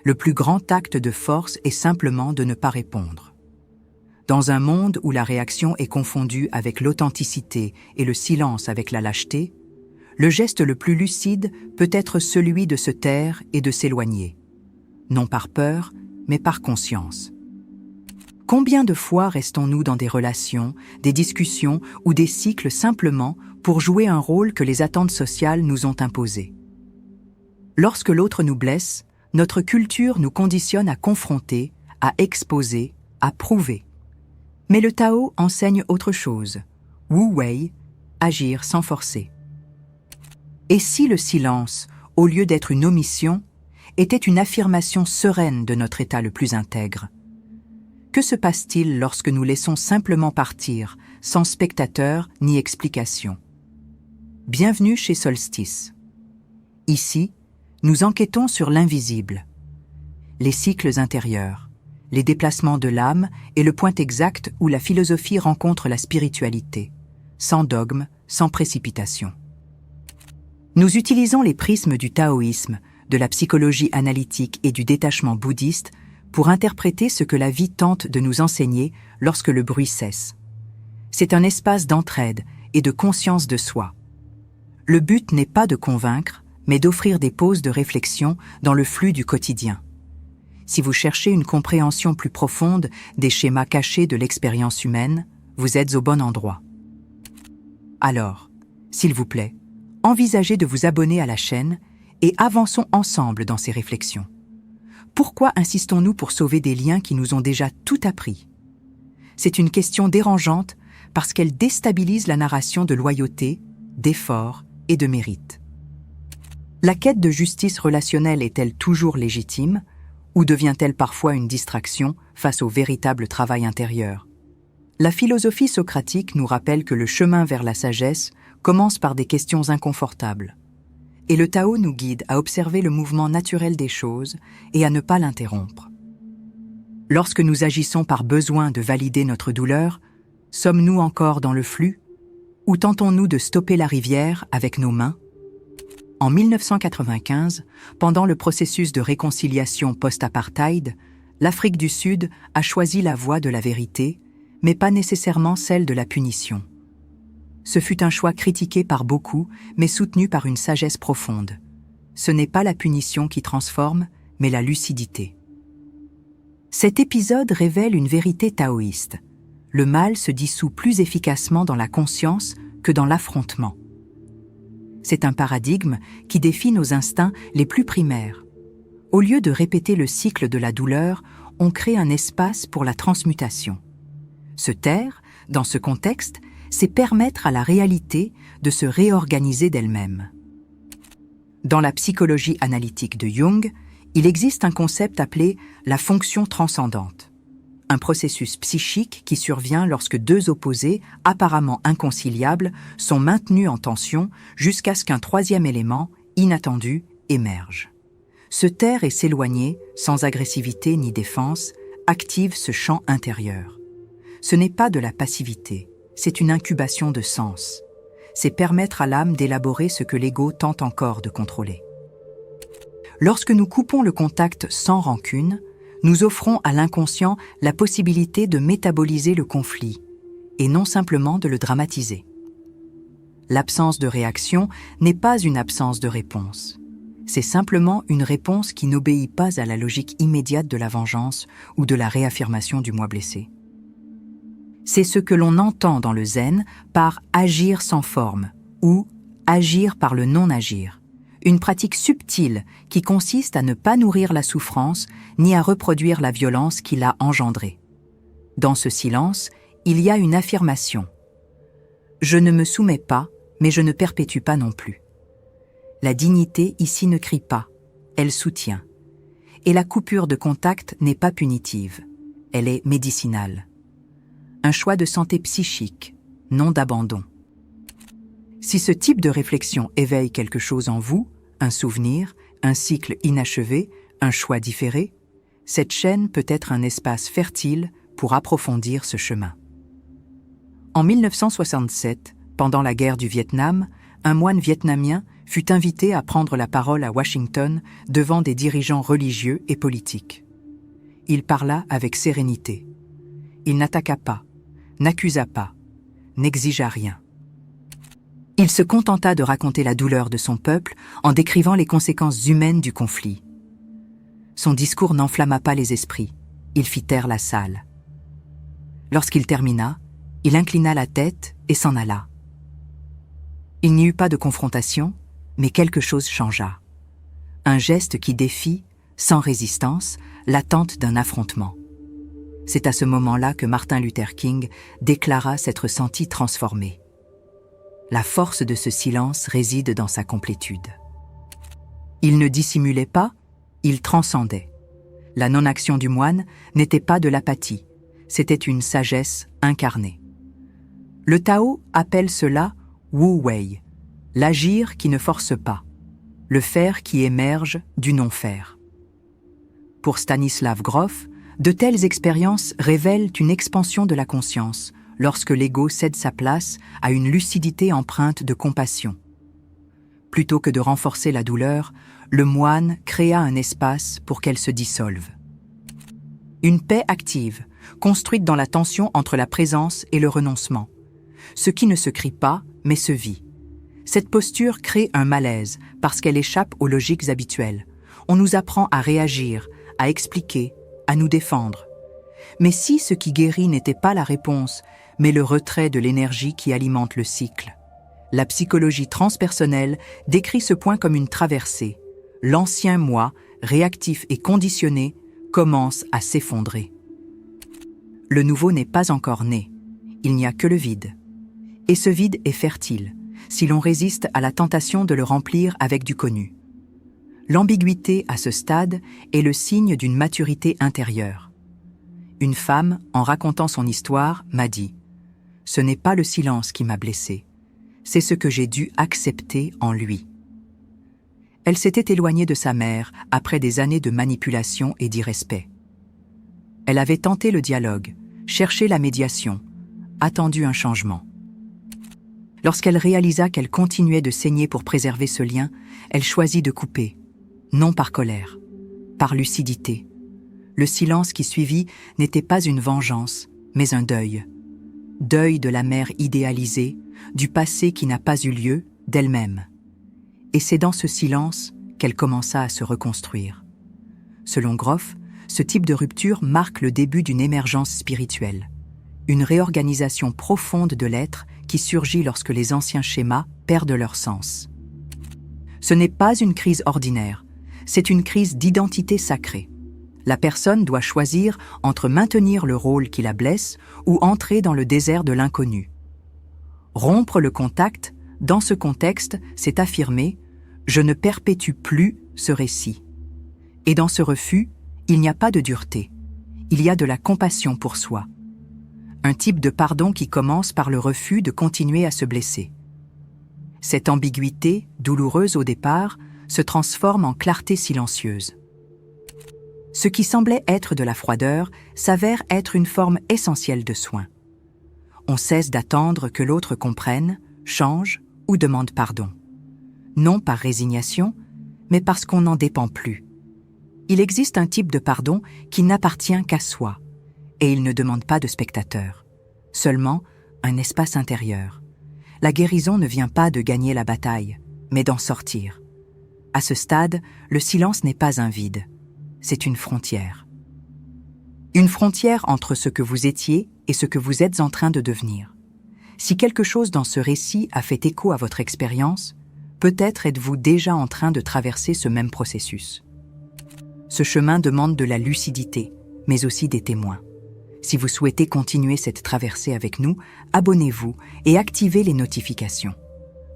le plus grand acte de force est simplement de ne pas répondre. Dans un monde où la réaction est confondue avec l'authenticité et le silence avec la lâcheté, le geste le plus lucide peut être celui de se taire et de s'éloigner, non par peur, mais par conscience. Combien de fois restons-nous dans des relations, des discussions ou des cycles simplement pour jouer un rôle que les attentes sociales nous ont imposé? Lorsque l'autre nous blesse, notre culture nous conditionne à confronter, à exposer, à prouver. Mais le Tao enseigne autre chose. Wu Wei, agir sans forcer. Et si le silence, au lieu d'être une omission, était une affirmation sereine de notre état le plus intègre? Que se passe-t-il lorsque nous laissons simplement partir, sans spectateur ni explication? Bienvenue chez Solstice. Ici, nous enquêtons sur l'invisible, les cycles intérieurs, les déplacements de l'âme et le point exact où la philosophie rencontre la spiritualité, sans dogme, sans précipitation. Nous utilisons les prismes du taoïsme, de la psychologie analytique et du détachement bouddhiste pour interpréter ce que la vie tente de nous enseigner lorsque le bruit cesse. C'est un espace d'entraide et de conscience de soi. Le but n'est pas de convaincre, mais d'offrir des pauses de réflexion dans le flux du quotidien. Si vous cherchez une compréhension plus profonde des schémas cachés de l'expérience humaine, vous êtes au bon endroit. Alors, s'il vous plaît, envisagez de vous abonner à la chaîne et avançons ensemble dans ces réflexions. Pourquoi insistons-nous pour sauver des liens qui nous ont déjà tout appris? C'est une question dérangeante parce qu'elle déstabilise la narration de loyauté, d'effort et de mérite. La quête de justice relationnelle est-elle toujours légitime ou devient-elle parfois une distraction face au véritable travail intérieur? La philosophie socratique nous rappelle que le chemin vers la sagesse commence par des questions inconfortables. Et le Tao nous guide à observer le mouvement naturel des choses et à ne pas l'interrompre. Lorsque nous agissons par besoin de valider notre douleur, sommes-nous encore dans le flux ou tentons-nous de stopper la rivière avec nos mains? En 1995, pendant le processus de réconciliation post-apartheid, l'Afrique du Sud a choisi la voie de la vérité, mais pas nécessairement celle de la punition. Ce fut un choix critiqué par beaucoup, mais soutenu par une sagesse profonde. Ce n'est pas la punition qui transforme, mais la lucidité. Cet épisode révèle une vérité taoïste. Le mal se dissout plus efficacement dans la conscience que dans l'affrontement. C'est un paradigme qui défie nos instincts les plus primaires. Au lieu de répéter le cycle de la douleur, on crée un espace pour la transmutation. Se taire, dans ce contexte, c'est permettre à la réalité de se réorganiser d'elle-même. Dans la psychologie analytique de Jung, il existe un concept appelé la fonction transcendante, un processus psychique qui survient lorsque deux opposés, apparemment inconciliables, sont maintenus en tension jusqu'à ce qu'un troisième élément, inattendu, émerge. Se taire et s'éloigner, sans agressivité ni défense, active ce champ intérieur. Ce n'est pas de la passivité. C'est une incubation de sens. C'est permettre à l'âme d'élaborer ce que l'ego tente encore de contrôler. Lorsque nous coupons le contact sans rancune, nous offrons à l'inconscient la possibilité de métaboliser le conflit, et non simplement de le dramatiser. L'absence de réaction n'est pas une absence de réponse. C'est simplement une réponse qui n'obéit pas à la logique immédiate de la vengeance ou de la réaffirmation du moi blessé. C'est ce que l'on entend dans le zen par « agir sans forme » ou « agir par le non-agir », une pratique subtile qui consiste à ne pas nourrir la souffrance ni à reproduire la violence qui l'a engendrée. Dans ce silence, il y a une affirmation. « Je ne me soumets pas, mais je ne perpétue pas non plus. » La dignité ici ne crie pas, elle soutient. Et la coupure de contact n'est pas punitive, elle est médicinale. Un choix de santé psychique, non d'abandon. Si ce type de réflexion éveille quelque chose en vous, un souvenir, un cycle inachevé, un choix différé, cette chaîne peut être un espace fertile pour approfondir ce chemin. En 1967, pendant la guerre du Vietnam, un moine vietnamien fut invité à prendre la parole à Washington devant des dirigeants religieux et politiques. Il parla avec sérénité. Il n'attaqua pas, n'accusa pas, n'exigea rien. Il se contenta de raconter la douleur de son peuple en décrivant les conséquences humaines du conflit. Son discours n'enflamma pas les esprits, il fit taire la salle. Lorsqu'il termina, il inclina la tête et s'en alla. Il n'y eut pas de confrontation, mais quelque chose changea. Un geste qui défie, sans résistance, l'attente d'un affrontement. C'est à ce moment-là que Martin Luther King déclara s'être senti transformé. La force de ce silence réside dans sa complétude. Il ne dissimulait pas, il transcendait. La non-action du moine n'était pas de l'apathie, c'était une sagesse incarnée. Le Tao appelle cela Wu Wei, l'agir qui ne force pas, le faire qui émerge du non-faire. Pour Stanislav Grof, de telles expériences révèlent une expansion de la conscience lorsque l'ego cède sa place à une lucidité empreinte de compassion. Plutôt que de renforcer la douleur, le moine créa un espace pour qu'elle se dissolve. Une paix active, construite dans la tension entre la présence et le renoncement. Ce qui ne se crie pas, mais se vit. Cette posture crée un malaise parce qu'elle échappe aux logiques habituelles. On nous apprend à réagir, à expliquer, à nous défendre. Mais si ce qui guérit n'était pas la réponse, mais le retrait de l'énergie qui alimente le cycle, la psychologie transpersonnelle décrit ce point comme une traversée. L'ancien moi, réactif et conditionné, commence à s'effondrer. Le nouveau n'est pas encore né. Il n'y a que le vide. Et ce vide est fertile, si l'on résiste à la tentation de le remplir avec du connu. L'ambiguïté à ce stade est le signe d'une maturité intérieure. Une femme, en racontant son histoire, m'a dit « Ce n'est pas le silence qui m'a blessée, c'est ce que j'ai dû accepter en lui. » Elle s'était éloignée de sa mère après des années de manipulation et d'irrespect. Elle avait tenté le dialogue, cherché la médiation, attendu un changement. Lorsqu'elle réalisa qu'elle continuait de saigner pour préserver ce lien, elle choisit de couper, non par colère, par lucidité. Le silence qui suivit n'était pas une vengeance, mais un deuil. Deuil de la mère idéalisée, du passé qui n'a pas eu lieu, d'elle-même. Et c'est dans ce silence qu'elle commença à se reconstruire. Selon Grof, ce type de rupture marque le début d'une émergence spirituelle, une réorganisation profonde de l'être qui surgit lorsque les anciens schémas perdent leur sens. Ce n'est pas une crise ordinaire, c'est une crise d'identité sacrée. La personne doit choisir entre maintenir le rôle qui la blesse ou entrer dans le désert de l'inconnu. Rompre le contact, dans ce contexte, c'est affirmer « je ne perpétue plus ce récit ». Et dans ce refus, il n'y a pas de dureté, il y a de la compassion pour soi. Un type de pardon qui commence par le refus de continuer à se blesser. Cette ambiguïté, douloureuse au départ, se transforme en clarté silencieuse. Ce qui semblait être de la froideur s'avère être une forme essentielle de soin. On cesse d'attendre que l'autre comprenne, change ou demande pardon. Non par résignation, mais parce qu'on n'en dépend plus. Il existe un type de pardon qui n'appartient qu'à soi, et il ne demande pas de spectateur, seulement un espace intérieur. La guérison ne vient pas de gagner la bataille, mais d'en sortir. À ce stade, le silence n'est pas un vide, c'est une frontière. Une frontière entre ce que vous étiez et ce que vous êtes en train de devenir. Si quelque chose dans ce récit a fait écho à votre expérience, peut-être êtes-vous déjà en train de traverser ce même processus. Ce chemin demande de la lucidité, mais aussi des témoins. Si vous souhaitez continuer cette traversée avec nous, abonnez-vous et activez les notifications.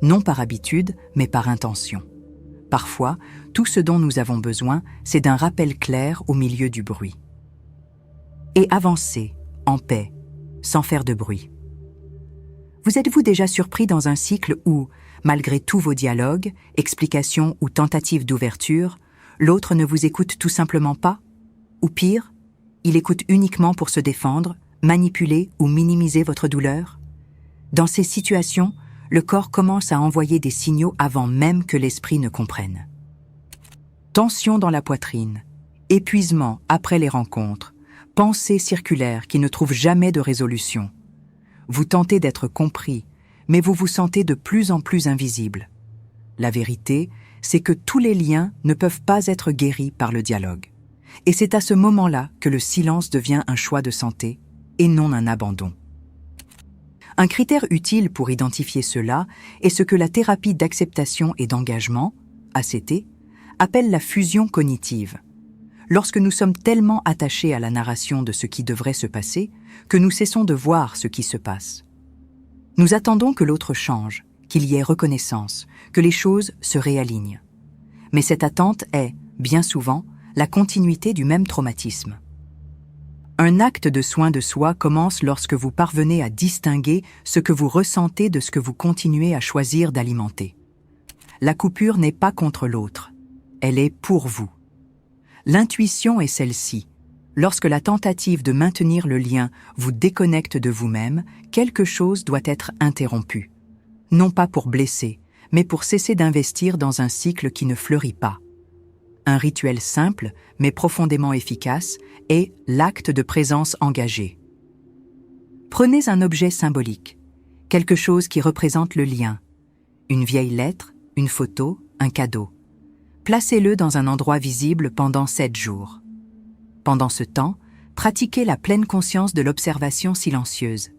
Non par habitude, mais par intention. Parfois, tout ce dont nous avons besoin, c'est d'un rappel clair au milieu du bruit. Et avancez, en paix, sans faire de bruit. Vous êtes-vous déjà surpris dans un cycle où, malgré tous vos dialogues, explications ou tentatives d'ouverture, l'autre ne vous écoute tout simplement pas? Ou pire, il écoute uniquement pour se défendre, manipuler ou minimiser votre douleur? Dans ces situations, le corps commence à envoyer des signaux avant même que l'esprit ne comprenne. Tension dans la poitrine, épuisement après les rencontres, pensées circulaires qui ne trouvent jamais de résolution. Vous tentez d'être compris, mais vous vous sentez de plus en plus invisible. La vérité, c'est que tous les liens ne peuvent pas être guéris par le dialogue. Et c'est à ce moment-là que le silence devient un choix de santé et non un abandon. Un critère utile pour identifier cela est ce que la thérapie d'acceptation et d'engagement, ACT, appelle la fusion cognitive. Lorsque nous sommes tellement attachés à la narration de ce qui devrait se passer que nous cessons de voir ce qui se passe. Nous attendons que l'autre change, qu'il y ait reconnaissance, que les choses se réalignent. Mais cette attente est, bien souvent, la continuité du même traumatisme. Un acte de soin de soi commence lorsque vous parvenez à distinguer ce que vous ressentez de ce que vous continuez à choisir d'alimenter. La coupure n'est pas contre l'autre, elle est pour vous. L'intuition est celle-ci. Lorsque la tentative de maintenir le lien vous déconnecte de vous-même, quelque chose doit être interrompu. Non pas pour blesser, mais pour cesser d'investir dans un cycle qui ne fleurit pas. Un rituel simple, mais profondément efficace, est l'acte de présence engagée. Prenez un objet symbolique, quelque chose qui représente le lien, une vieille lettre, une photo, un cadeau. Placez-le dans un endroit visible pendant 7 jours. Pendant ce temps, pratiquez la pleine conscience de l'observation silencieuse.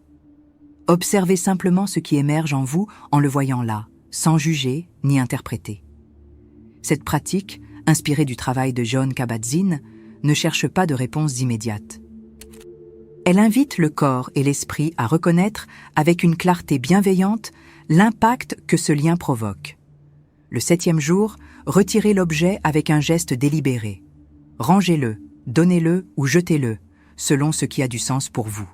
Observez simplement ce qui émerge en vous en le voyant là, sans juger ni interpréter. Cette pratique, inspirée du travail de Jon Kabat-Zinn, ne cherche pas de réponse immédiate. Elle invite le corps et l'esprit à reconnaître, avec une clarté bienveillante, l'impact que ce lien provoque. Le 7e jour, retirez l'objet avec un geste délibéré. Rangez-le, donnez-le ou jetez-le, selon ce qui a du sens pour vous.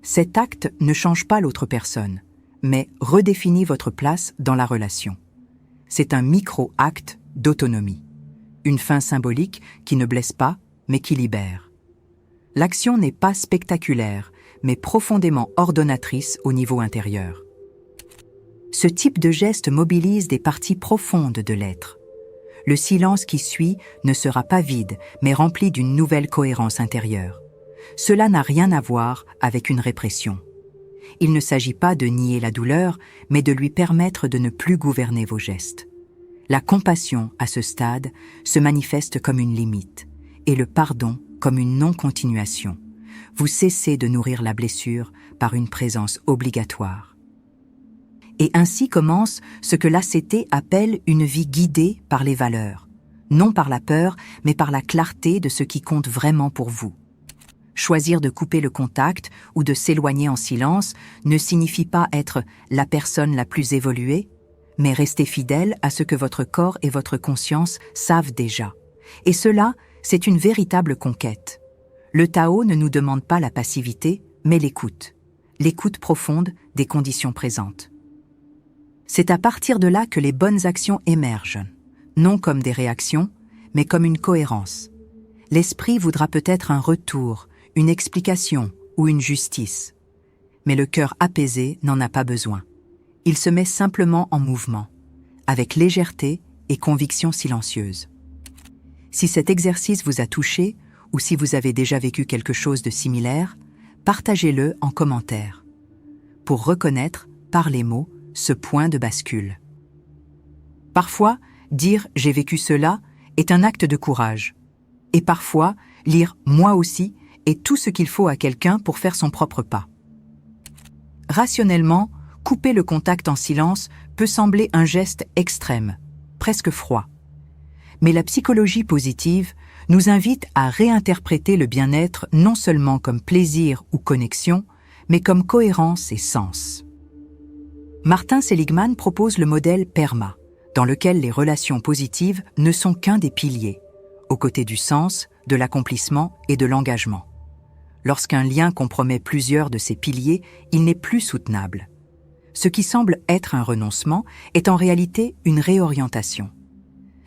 Cet acte ne change pas l'autre personne, mais redéfinit votre place dans la relation. C'est un micro-acte d'autonomie. Une fin symbolique qui ne blesse pas, mais qui libère. L'action n'est pas spectaculaire, mais profondément ordonnatrice au niveau intérieur. Ce type de geste mobilise des parties profondes de l'être. Le silence qui suit ne sera pas vide, mais rempli d'une nouvelle cohérence intérieure. Cela n'a rien à voir avec une répression. Il ne s'agit pas de nier la douleur, mais de lui permettre de ne plus gouverner vos gestes. La compassion, à ce stade, se manifeste comme une limite, et le pardon comme une non-continuation. Vous cessez de nourrir la blessure par une présence obligatoire. Et ainsi commence ce que l'ACT appelle une vie guidée par les valeurs, non par la peur, mais par la clarté de ce qui compte vraiment pour vous. Choisir de couper le contact ou de s'éloigner en silence ne signifie pas être la personne la plus évoluée, mais rester fidèle à ce que votre corps et votre conscience savent déjà. Et cela, c'est une véritable conquête. Le Tao ne nous demande pas la passivité, mais l'écoute profonde des conditions présentes. C'est à partir de là que les bonnes actions émergent, non comme des réactions, mais comme une cohérence. L'esprit voudra peut-être un retour, une explication ou une justice. Mais le cœur apaisé n'en a pas besoin. Il se met simplement en mouvement, avec légèreté et conviction silencieuse. Si cet exercice vous a touché ou si vous avez déjà vécu quelque chose de similaire, partagez-le en commentaire pour reconnaître, par les mots, ce point de bascule. Parfois, dire « j'ai vécu cela » est un acte de courage. Et parfois, lire « moi aussi » est tout ce qu'il faut à quelqu'un pour faire son propre pas. Rationnellement, couper le contact en silence peut sembler un geste extrême, presque froid. Mais la psychologie positive nous invite à réinterpréter le bien-être non seulement comme plaisir ou connexion, mais comme cohérence et sens. Martin Seligman propose le modèle PERMA, dans lequel les relations positives ne sont qu'un des piliers, aux côtés du sens, de l'accomplissement et de l'engagement. Lorsqu'un lien compromet plusieurs de ces piliers, il n'est plus soutenable. Ce qui semble être un renoncement est en réalité une réorientation.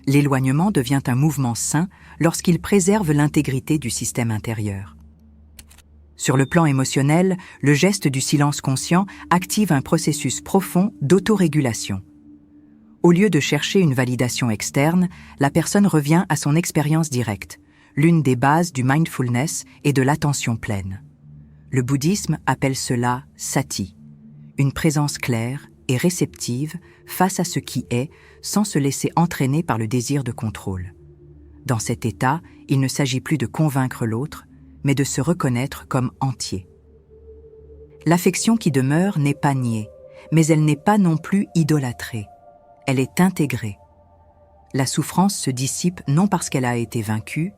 L'éloignement devient un mouvement sain lorsqu'il préserve l'intégrité du système intérieur. Sur le plan émotionnel, le geste du silence conscient active un processus profond d'autorégulation. Au lieu de chercher une validation externe, la personne revient à son expérience directe, l'une des bases du mindfulness et de l'attention pleine. Le bouddhisme appelle cela sati, une présence claire et réceptive face à ce qui est, sans se laisser entraîner par le désir de contrôle. Dans cet état, il ne s'agit plus de convaincre l'autre, mais de se reconnaître comme entier. L'affection qui demeure n'est pas niée, mais elle n'est pas non plus idolâtrée. Elle est intégrée. La souffrance se dissipe non parce qu'elle a été vaincue,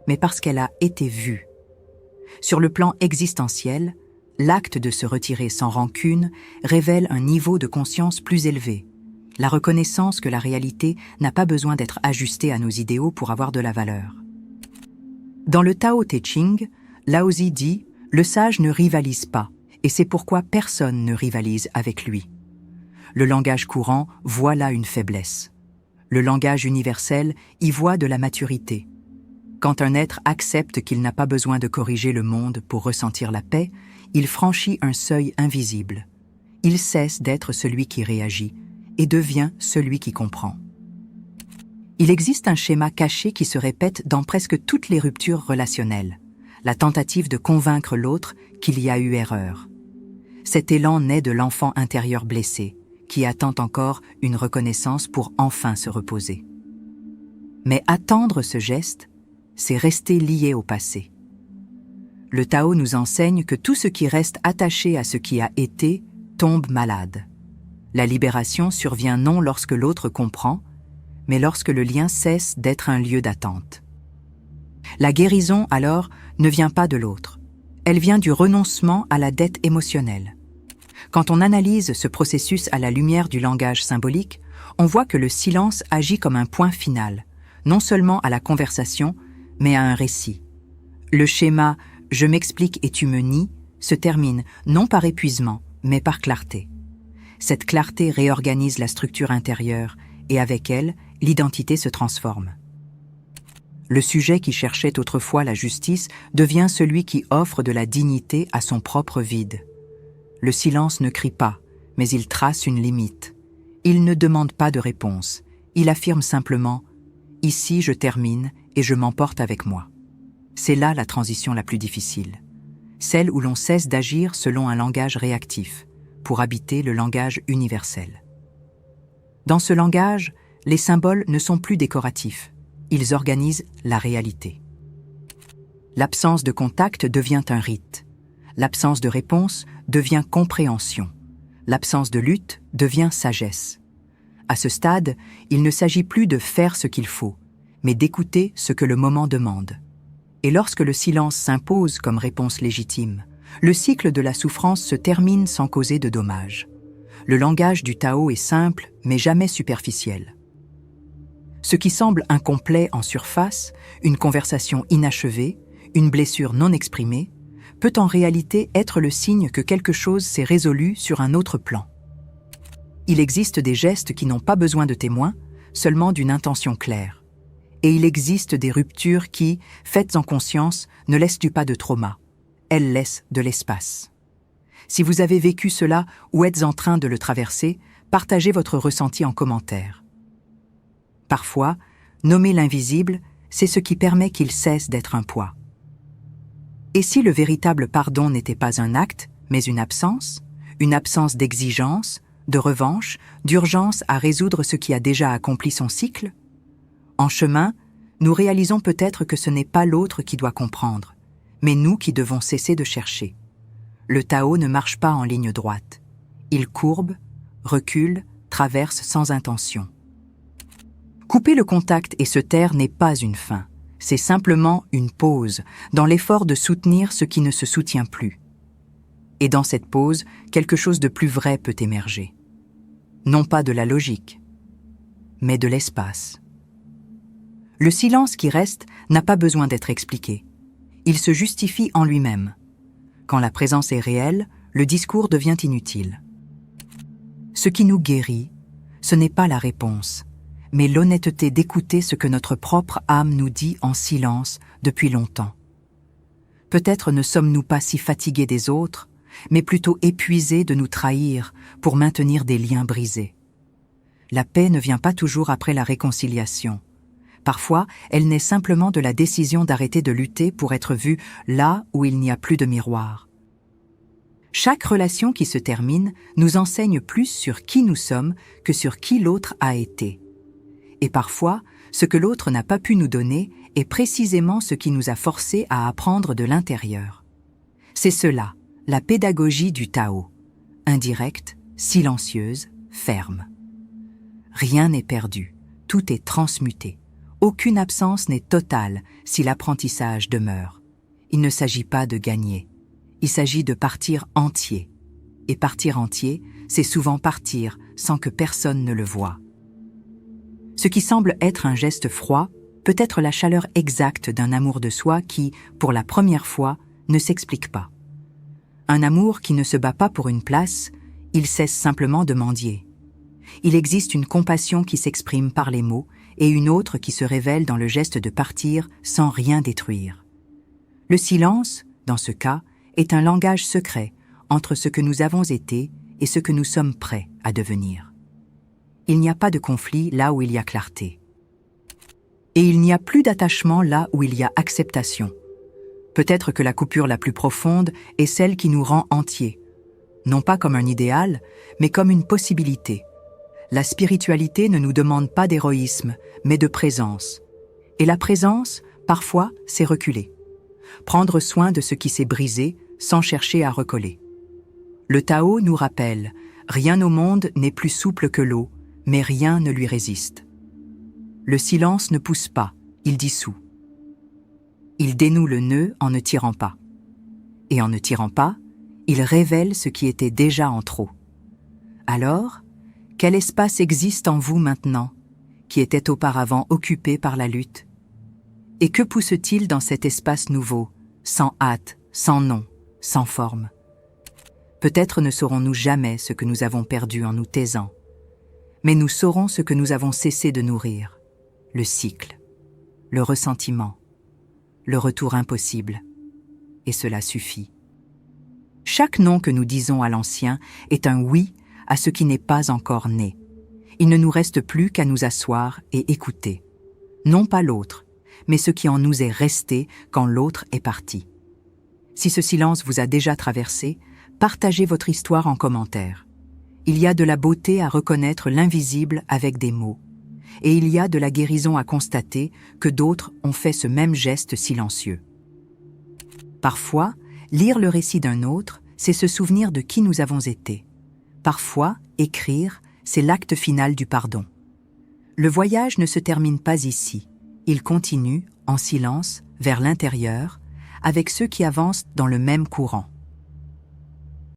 mais parce qu'elle a été vue. Sur le plan existentiel, l'acte de se retirer sans rancune révèle un niveau de conscience plus élevé, la reconnaissance que la réalité n'a pas besoin d'être ajustée à nos idéaux pour avoir de la valeur. Dans le Tao Te Ching, Laozi dit « Le sage ne rivalise pas, et c'est pourquoi personne ne rivalise avec lui. » Le langage courant voit là une faiblesse. Le langage universel y voit de la maturité. Quand un être accepte qu'il n'a pas besoin de corriger le monde pour ressentir la paix, il franchit un seuil invisible. Il cesse d'être celui qui réagit et devient celui qui comprend. Il existe un schéma caché qui se répète dans presque toutes les ruptures relationnelles, la tentative de convaincre l'autre qu'il y a eu erreur. Cet élan naît de l'enfant intérieur blessé, qui attend encore une reconnaissance pour enfin se reposer. Mais attendre ce geste, c'est rester lié au passé. Le Tao nous enseigne que tout ce qui reste attaché à ce qui a été tombe malade. La libération survient non lorsque l'autre comprend, mais lorsque le lien cesse d'être un lieu d'attente. La guérison, alors, ne vient pas de l'autre. Elle vient du renoncement à la dette émotionnelle. Quand on analyse ce processus à la lumière du langage symbolique, on voit que le silence agit comme un point final, non seulement à la conversation, mais à un récit. Le schéma « je m'explique et tu me nies » se termine non par épuisement, mais par clarté. Cette clarté réorganise la structure intérieure et avec elle, l'identité se transforme. Le sujet qui cherchait autrefois la justice devient celui qui offre de la dignité à son propre vide. Le silence ne crie pas, mais il trace une limite. Il ne demande pas de réponse. Il affirme simplement « Ici, je termine et je m'emporte avec moi ». C'est là la transition la plus difficile, celle où l'on cesse d'agir selon un langage réactif, pour habiter le langage universel. Dans ce langage, les symboles ne sont plus décoratifs, ils organisent la réalité. L'absence de contact devient un rite. L'absence de réponse devient compréhension. L'absence de lutte devient sagesse. À ce stade, il ne s'agit plus de faire ce qu'il faut, mais d'écouter ce que le moment demande. Et lorsque le silence s'impose comme réponse légitime, le cycle de la souffrance se termine sans causer de dommages. Le langage du Tao est simple, mais jamais superficiel. Ce qui semble incomplet en surface, une conversation inachevée, une blessure non exprimée, peut en réalité être le signe que quelque chose s'est résolu sur un autre plan. Il existe des gestes qui n'ont pas besoin de témoins, seulement d'une intention claire. Et il existe des ruptures qui, faites en conscience, ne laissent pas de trauma. Elles laissent de l'espace. Si vous avez vécu cela ou êtes en train de le traverser, partagez votre ressenti en commentaire. Parfois, nommer l'invisible, c'est ce qui permet qu'il cesse d'être un poids. Et si le véritable pardon n'était pas un acte, mais une absence d'exigence, de revanche, d'urgence à résoudre ce qui a déjà accompli son cycle? En chemin, nous réalisons peut-être que ce n'est pas l'autre qui doit comprendre, mais nous qui devons cesser de chercher. Le Tao ne marche pas en ligne droite. Il courbe, recule, traverse sans intention. Couper le contact et se taire n'est pas une fin, c'est simplement une pause dans l'effort de soutenir ce qui ne se soutient plus. Et dans cette pause, quelque chose de plus vrai peut émerger. Non pas de la logique, mais de l'espace. Le silence qui reste n'a pas besoin d'être expliqué. Il se justifie en lui-même. Quand la présence est réelle, le discours devient inutile. Ce qui nous guérit, ce n'est pas la réponse, mais l'honnêteté d'écouter ce que notre propre âme nous dit en silence depuis longtemps. Peut-être ne sommes-nous pas si fatigués des autres, mais plutôt épuisés de nous trahir pour maintenir des liens brisés. La paix ne vient pas toujours après la réconciliation. Parfois, elle naît simplement de la décision d'arrêter de lutter pour être vu là où il n'y a plus de miroir. Chaque relation qui se termine nous enseigne plus sur qui nous sommes que sur qui l'autre a été. Et parfois, ce que l'autre n'a pas pu nous donner est précisément ce qui nous a forcés à apprendre de l'intérieur. C'est cela, la pédagogie du Tao, indirecte, silencieuse, ferme. Rien n'est perdu, tout est transmuté. Aucune absence n'est totale si l'apprentissage demeure. Il ne s'agit pas de gagner, il s'agit de partir entier. Et partir entier, c'est souvent partir sans que personne ne le voie. Ce qui semble être un geste froid peut être la chaleur exacte d'un amour de soi qui, pour la première fois, ne s'explique pas. Un amour qui ne se bat pas pour une place, il cesse simplement de mendier. Il existe une compassion qui s'exprime par les mots et une autre qui se révèle dans le geste de partir sans rien détruire. Le silence, dans ce cas, est un langage secret entre ce que nous avons été et ce que nous sommes prêts à devenir. Il n'y a pas de conflit là où il y a clarté. Et il n'y a plus d'attachement là où il y a acceptation. Peut-être que la coupure la plus profonde est celle qui nous rend entiers, non pas comme un idéal, mais comme une possibilité. La spiritualité ne nous demande pas d'héroïsme, mais de présence. Et la présence, parfois, c'est reculer. Prendre soin de ce qui s'est brisé sans chercher à recoller. Le Tao nous rappelle, rien au monde n'est plus souple que l'eau, mais rien ne lui résiste. Le silence ne pousse pas, il dissout. Il dénoue le nœud en ne tirant pas. Et en ne tirant pas, il révèle ce qui était déjà en trop. Alors, quel espace existe en vous maintenant, qui était auparavant occupé par la lutte? Et que pousse-t-il dans cet espace nouveau, sans hâte, sans nom, sans forme? Peut-être ne saurons-nous jamais ce que nous avons perdu en nous taisant, mais nous saurons ce que nous avons cessé de nourrir, le cycle, le ressentiment, le retour impossible, et cela suffit. Chaque nom que nous disons à l'ancien est un oui à ce qui n'est pas encore né. Il ne nous reste plus qu'à nous asseoir et écouter. Non pas l'autre, mais ce qui en nous est resté quand l'autre est parti. Si ce silence vous a déjà traversé, partagez votre histoire en commentaire. Il y a de la beauté à reconnaître l'invisible avec des mots. Et il y a de la guérison à constater que d'autres ont fait ce même geste silencieux. Parfois, lire le récit d'un autre, c'est se souvenir de qui nous avons été. Parfois, écrire, c'est l'acte final du pardon. Le voyage ne se termine pas ici. Il continue, en silence, vers l'intérieur, avec ceux qui avancent dans le même courant.